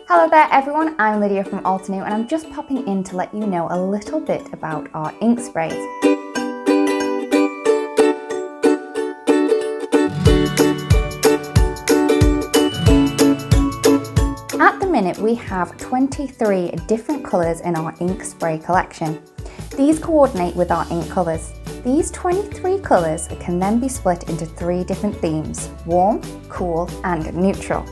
Hello there everyone, I'm Lydia from Altenew and I'm just popping in to let you know a little bit about our ink sprays. At the minute we have 23 different colours in our ink spray collection. These coordinate with our ink colours. These 23 colours can then be split into 3 different themes: warm, cool and neutral.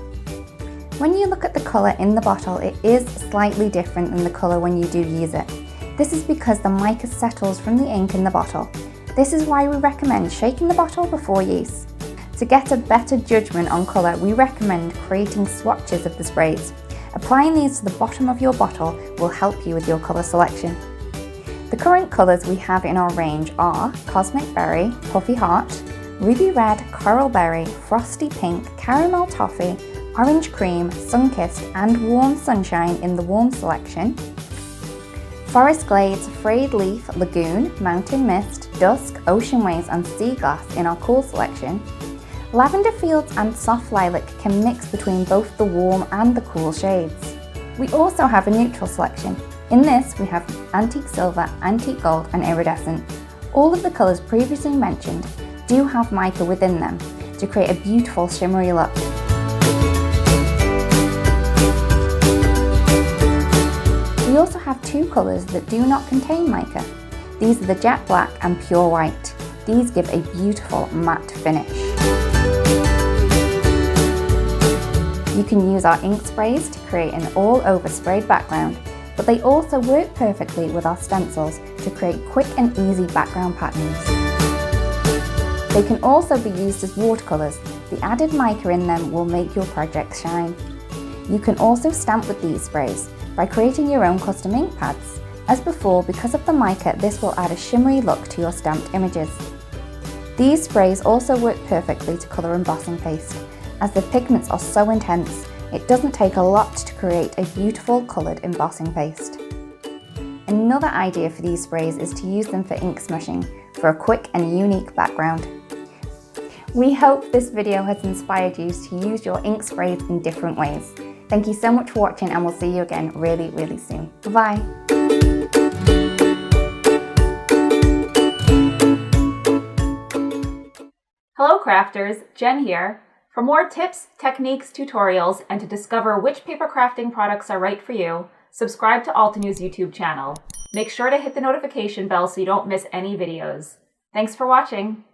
When you look at the colour in the bottle, it is slightly different than the colour when you do use it. This is because the mica settles from the ink in the bottle. This is why we recommend shaking the bottle before use. To get a better judgment on colour, we recommend creating swatches of the sprays. Applying these to the bottom of your bottle will help you with your colour selection. The current colours we have in our range are Cosmic Berry, Puffy Heart, Ruby Red, Coral Berry, Frosty Pink, Caramel Toffee, Orange Cream, Sunkissed and Warm Sunshine in the warm selection, Forest Glades, Frayed Leaf, Lagoon, Mountain Mist, Dusk, Ocean Waves and Sea Glass in our cool selection. Lavender Fields and Soft Lilac can mix between both the warm and the cool shades. We also have a neutral selection. In this we have Antique Silver, Antique Gold and Iridescent. All of the colours previously mentioned do have mica within them to create a beautiful shimmery look. We also have 2 colours that do not contain mica. These are the Jet Black and Pure White. These give a beautiful matte finish. You can use our ink sprays to create an all-over sprayed background, but they also work perfectly with our stencils to create quick and easy background patterns. They can also be used as watercolours. The added mica in them will make your project shine. You can also stamp with these sprays by creating your own custom ink pads. As before, because of the mica, this will add a shimmery look to your stamped images. These sprays also work perfectly to colour embossing paste. As the pigments are so intense, it doesn't take a lot to create a beautiful coloured embossing paste. Another idea for these sprays is to use them for ink smushing for a quick and unique background. We hope this video has inspired you to use your ink sprays in different ways. Thank you so much for watching and we'll see you again really soon. Bye bye. Hello crafters, Jen here. For more tips, techniques, tutorials, and to discover which paper crafting products are right for you, subscribe to Altenew's YouTube channel. Make sure to hit the notification bell so you don't miss any videos. Thanks for watching.